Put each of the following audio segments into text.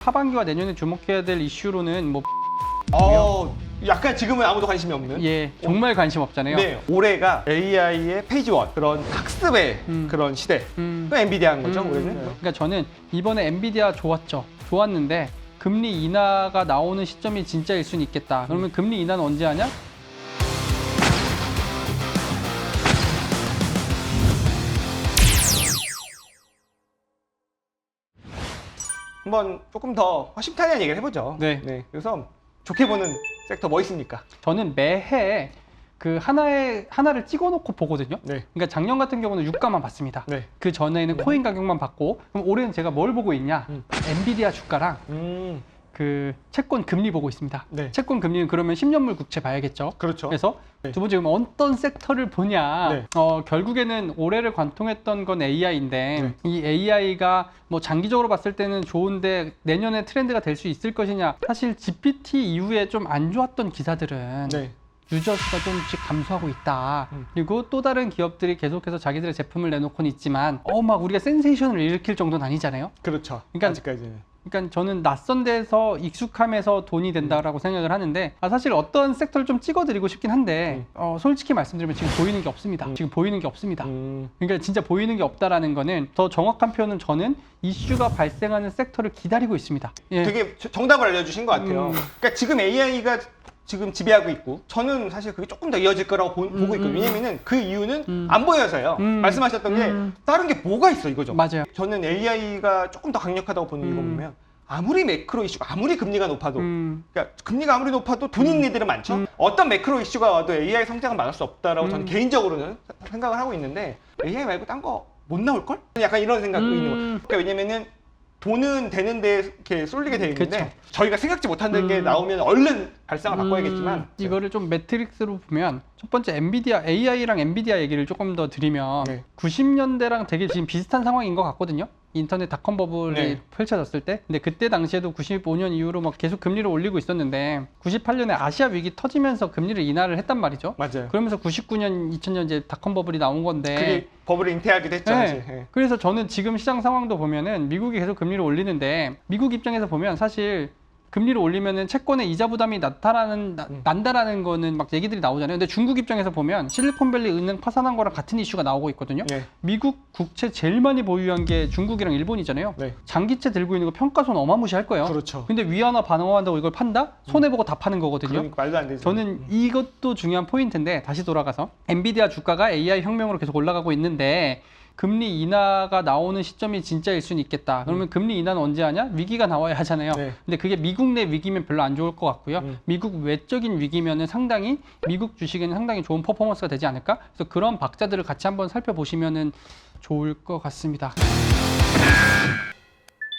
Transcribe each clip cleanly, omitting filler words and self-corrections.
하반기와 내년에 주목해야 될 이슈로는 뭐 약간 지금은 아무도 관심이 없는. 예, 정말 관심 없잖아요. 네, 올해가 AI의 페이지 원 그런 학습의 그런 시대. 또 엔비디아인 거죠, 올해는. 그러니까 저는 이번에 엔비디아 좋았죠. 좋았는데 금리 인하가 나오는 시점이 진짜일 수는 있겠다. 그러면 금리 인하는 언제 하냐? 한번 조금 더 허심탄회한 얘기를 해보죠. 네. 그래서 좋게 보는 섹터 뭐 있습니까? 저는 매해 그 하나를 찍어놓고 보거든요. 네. 그러니까 작년 같은 경우는 유가만 봤습니다. 네. 그 전에는 코인 가격만 봤고, 그럼 올해는 제가 뭘 보고 있냐? 엔비디아 주가랑 그 채권 금리 보고 있습니다. 네. 채권 금리는 그러면 10년물 국채 봐야겠죠. 그렇죠. 그래서 네. 두 번째, 그럼 어떤 섹터를 보냐? 네. 결국에는 올해를 관통했던 건 AI인데 네. 이 AI가 뭐 장기적으로 봤을 때는 좋은데 내년에 트렌드가 될 수 있을 것이냐? 사실 GPT 이후에 좀 안 좋았던 기사들은 네. 유저 수가 조금씩 감소하고 있다. 그리고 또 다른 기업들이 계속해서 자기들의 제품을 내놓고는 있지만 막 우리가 센세이션을 일으킬 정도는 아니잖아요. 그렇죠. 그러니까 아직까지는. 그러니까 저는 낯선 데서 익숙함에서 돈이 된다라고 생각을 하는데 사실 어떤 섹터를 좀 찍어드리고 싶긴 한데 솔직히 말씀드리면 지금 보이는 게 없습니다. 지금 보이는 게 없습니다. 그러니까 진짜 보이는 게 없다라는 거는 더 정확한 표현은 저는 이슈가 발생하는 섹터를 기다리고 있습니다. 예. 되게 정답을 알려주신 것 같아요. 그러니까 지금 AI가 지금 지배하고 있고 저는 사실 그게 조금 더 이어질 거라고 보고 있거든요. 왜냐면은 그 이유는 안 보여서요. 말씀하셨던 게 다른 게 뭐가 있어 이거죠. 맞아요. 저는 AI가 조금 더 강력하다고 보는 이유가 뭐냐면 아무리 매크로 이슈가 아무리 금리가 높아도 그러니까 금리가 아무리 높아도 돈 있는 애들은 많죠. 어떤 매크로 이슈가 와도 AI 성장은 막을 수 없다라고 저는 개인적으로는 생각을 하고 있는데 AI 말고 딴 거 못 나올걸? 약간 이런 생각이 있는 거예요. 그러니까 왜냐면은 돈은 되는데 이렇게 쏠리게 돼 있는데 그쵸. 저희가 생각지 못한 게 나오면 얼른 발상을 바꿔야겠지만 이거를 좀 매트릭스로 보면 첫 번째 엔비디아 AI랑 엔비디아 얘기를 조금 더 드리면 네. 90년대랑 되게 지금 비슷한 상황인 것 같거든요. 인터넷 닷컴 버블이 네. 펼쳐졌을 때. 근데 그때 당시에도 95년 이후로 막 계속 금리를 올리고 있었는데 98년에 아시아 위기 터지면서 금리를 인하를 했단 말이죠. 맞아요. 그러면서 99년 2000년 이제 닷컴 버블이 나온 건데 그게 버블을 잉태하기도 했죠. 네. 사실. 네. 그래서 저는 지금 시장 상황도 보면은 미국이 계속 금리를 올리는데 미국 입장에서 보면 사실 금리를 올리면은 채권의 이자 부담이 난다라는 거는 막 얘기들이 나오잖아요. 근데 중국 입장에서 보면 실리콘밸리 은행 파산한 거랑 같은 이슈가 나오고 있거든요. 네. 미국 국채 제일 많이 보유한 게 중국이랑 일본이잖아요. 네. 장기채 들고 있는 거 평가손 어마무시할 거예요. 그렇죠. 근데 위안화 반응한다고 이걸 판다? 손해보고 다 파는 거거든요. 그러니까 말도 안 되죠. 저는 이것도 중요한 포인트인데 다시 돌아가서 엔비디아 주가가 AI 혁명으로 계속 올라가고 있는데 금리 인하가 나오는 시점이 진짜일 수는 있겠다. 그러면 금리 인하는 언제 하냐? 위기가 나와야 하잖아요. 네. 근데 그게 미국 내 위기면 별로 안 좋을 것 같고요. 미국 외적인 위기면은 상당히 미국 주식에는 상당히 좋은 퍼포먼스가 되지 않을까? 그래서 그런 박자들을 같이 한번 살펴보시면은 좋을 것 같습니다.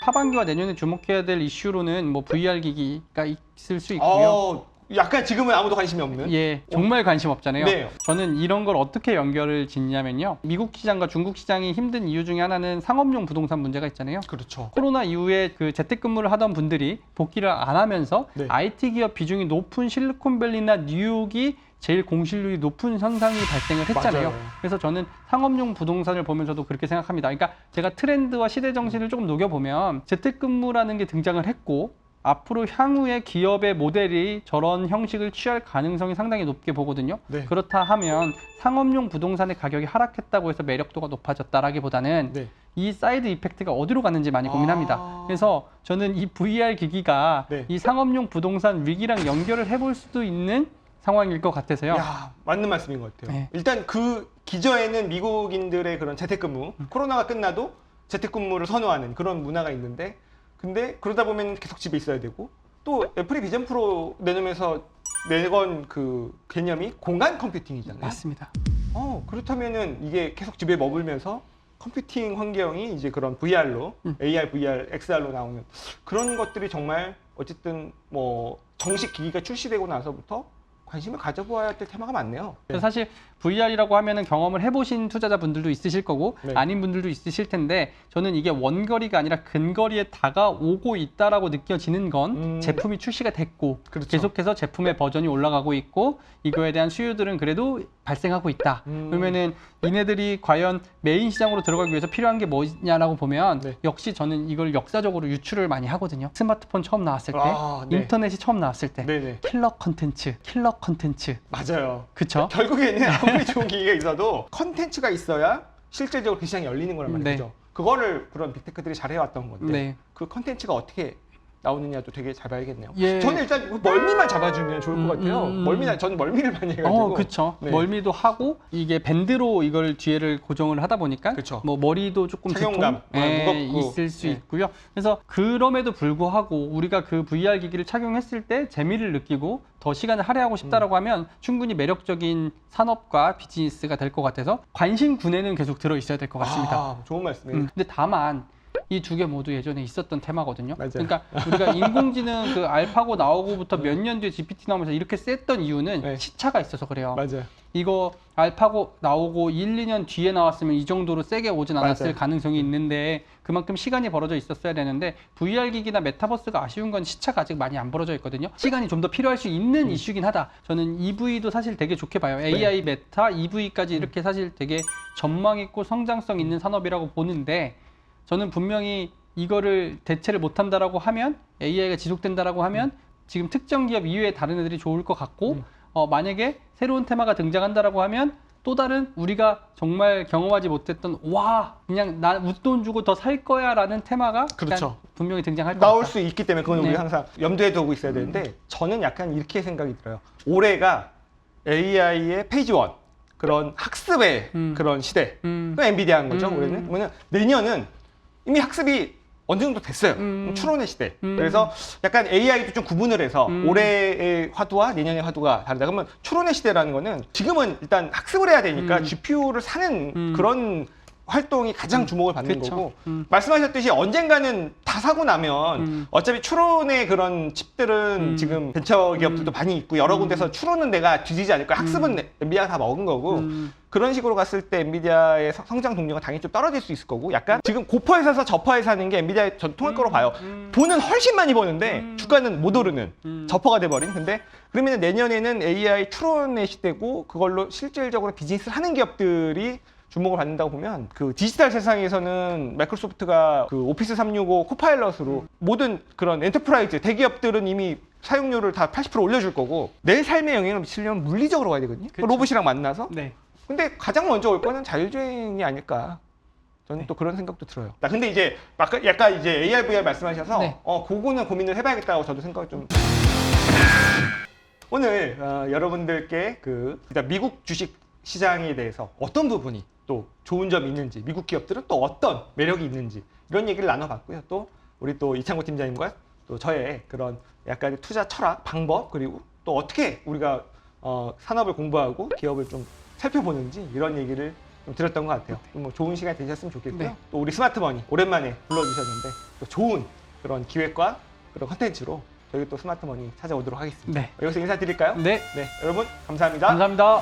하반기와 내년에 주목해야 될 이슈로는 뭐 VR 기기가 있을 수 있고요. 약간 지금은 아무도 관심이 없는. 예, 정말 관심 없잖아요. 네. 저는 이런 걸 어떻게 연결을 짓냐면요. 미국 시장과 중국 시장이 힘든 이유 중에 하나는 상업용 부동산 문제가 있잖아요. 그렇죠. 코로나 이후에 그 재택근무를 하던 분들이 복귀를 안 하면서 네. IT 기업 비중이 높은 실리콘밸리나 뉴욕이 제일 공실률이 높은 현상이 발생을 했잖아요. 맞아요. 그래서 저는 상업용 부동산을 보면서도 그렇게 생각합니다. 그러니까 제가 트렌드와 시대 정신을 조금 녹여보면 재택근무라는 게 등장을 했고 앞으로 향후에 기업의 모델이 저런 형식을 취할 가능성이 상당히 높게 보거든요. 네. 그렇다 하면 상업용 부동산의 가격이 하락했다고 해서 매력도가 높아졌다라기보다는 네. 이 사이드 이펙트가 어디로 갔는지 많이 고민합니다. 그래서 저는 이 VR 기기가 네. 이 상업용 부동산 위기랑 연결을 해볼 수도 있는 상황일 것 같아서요. 야, 맞는 말씀인 것 같아요. 네. 일단 그 기저에는 미국인들의 그런 재택근무, 코로나가 끝나도 재택근무를 선호하는 그런 문화가 있는데 근데 그러다 보면 계속 집에 있어야 되고 또 애플이 비전 프로 내놓으면서 내건 그 개념이 공간 컴퓨팅이잖아요. 맞습니다. 그렇다면은 이게 계속 집에 머물면서 컴퓨팅 환경이 이제 그런 VR로 AR, VR, XR로 나오는 그런 것들이 정말 어쨌든 뭐 정식 기기가 출시되고 나서부터 관심을 가져보아야 될 테마가 많네요. 그래서 사실 VR이라고 하면은 경험을 해보신 투자자분들도 있으실 거고 네. 아닌 분들도 있으실 텐데 저는 이게 원거리가 아니라 근거리에 다가오고 있다라고 느껴지는 건 제품이 출시가 됐고 그렇죠. 계속해서 제품의 버전이 올라가고 있고 이거에 대한 수요들은 그래도 발생하고 있다. 그러면은 이네들이 과연 메인 시장으로 들어가기 위해서 필요한 게 뭐냐라고 보면 네. 역시 저는 이걸 역사적으로 유출을 많이 하거든요. 스마트폰 처음 나왔을 때, 네. 인터넷이 처음 나왔을 때 네네. 킬러 컨텐츠 맞아요. 그쵸? 결국에는 아무리 좋은 기기가 있어도 컨텐츠가 있어야 실질적으로 그 시장이 열리는 거란 말이죠. 네. 그거를 그런 빅테크들이 잘 해왔던 건데 네. 그 컨텐츠가 어떻게 나오느냐도 되게 잘 봐야겠네요. 예. 저는 일단 멀미만 잡아주면 좋을 것 같아요. 저는 멀미를 많이 해가지고. 그쵸. 네. 멀미도 하고 이게 밴드로 이걸 뒤에를 고정을 하다 보니까 그쵸. 뭐 머리도 조금 착용감, 두통 무겁고. 있을 수 네. 있고요. 그래서 그럼에도 불구하고 우리가 그 VR 기기를 착용했을 때 재미를 느끼고 더 시간을 할애하고 싶다라고 하면 충분히 매력적인 산업과 비즈니스가 될 것 같아서 관심군에는 계속 들어 있어야 될 것 같습니다. 아, 좋은 말씀이에요. 근데 다만 이 두 개 모두 예전에 있었던 테마거든요. 맞아요. 그러니까 우리가 인공지능 그 알파고 나오고부터 몇 년 뒤에 GPT 나오면서 이렇게 셌던 이유는 네. 시차가 있어서 그래요. 맞아요. 이거 알파고 나오고 1, 2년 뒤에 나왔으면 이 정도로 세게 오진 않았을 맞아요. 가능성이 있는데 그만큼 시간이 벌어져 있었어야 되는데 VR 기기나 메타버스가 아쉬운 건 시차가 아직 많이 안 벌어져 있거든요. 시간이 좀 더 필요할 수 있는 이슈긴 하다. 저는 EV도 사실 되게 좋게 봐요. AI, 메타, EV까지 이렇게 사실 되게 전망 있고 성장성 있는 산업이라고 보는데 저는 분명히 이거를 대체를 못한다라고 하면 AI가 지속된다라고 하면 지금 특정 기업 이외에 다른 애들이 좋을 것 같고 만약에 새로운 테마가 등장한다라고 하면 또 다른 우리가 정말 경험하지 못했던 와 그냥 나 웃돈 주고 더 살 거야라는 테마가 그렇죠. 약간 분명히 등장할 것 나올 같다. 수 있기 때문에 그건 우리 네. 항상 염두에 두고 있어야 되는데 저는 약간 이렇게 생각이 들어요. 올해가 AI의 페이지 원 그런 학습의 그런 시대. 그 엔비디아인 거죠. 올해는. 그러면 내년은 이미 학습이 어느 정도 됐어요. 추론의 시대. 그래서 약간 AI도 좀 구분을 해서 올해의 화두와 내년의 화두가 다르다. 그러면 추론의 시대라는 거는 지금은 일단 학습을 해야 되니까 GPU를 사는 그런 활동이 가장 주목을 받는 그쵸. 거고 말씀하셨듯이 언젠가는 다 사고 나면 어차피 추론의 그런 칩들은 지금 벤처 기업들도 많이 있고 여러 군데서 추론은 내가 뒤지지 않을 거야. 학습은 엔비디아가 다 먹은 거고 그런 식으로 갔을 때 엔비디아의 성장 동력은 당연히 좀 떨어질 수 있을 거고 약간 지금 고퍼에 사서 저퍼에 사는 게 엔비디아의 전통일 거로 봐요. 돈은 훨씬 많이 버는데 주가는 못 오르는 저퍼가 돼버린. 근데 그러면 내년에는 AI 추론의 시대고 그걸로 실질적으로 비즈니스를 하는 기업들이 주목을 받는다고 보면 그 디지털 세상에서는 마이크로소프트가 그 오피스 365 코파일럿으로 모든 그런 엔터프라이즈 대기업들은 이미 사용료를 다 80% 올려줄 거고 내 삶에 영향을 미치려면 물리적으로 가야 되거든요. 그쵸. 로봇이랑 만나서. 네. 근데 가장 먼저 올 거는 자율주행이 아닐까. 저는 또 그런 생각도 들어요. 근데 이제 약간 이제 AR, VR 말씀하셔서 네. 그거는 고민을 해봐야겠다고 저도 생각을 좀. 오늘 여러분들께 일단 미국 주식 시장에 대해서 어떤 부분이 또 좋은 점이 있는지, 미국 기업들은 또 어떤 매력이 있는지 이런 얘기를 나눠봤고요. 또 우리 또 이창구 팀장님과 또 저의 그런 약간의 투자 철학, 방법 그리고 또 어떻게 우리가 산업을 공부하고 기업을 좀 살펴보는지 이런 얘기를 좀 드렸던 것 같아요. 뭐 좋은 시간 되셨으면 좋겠고요. 네. 또 우리 스마트머니 오랜만에 불러주셨는데 또 좋은 그런 기획과 그런 컨텐츠로 저희 또 스마트머니 찾아오도록 하겠습니다. 네. 여기서 인사드릴까요? 네. 네, 여러분 감사합니다. 감사합니다.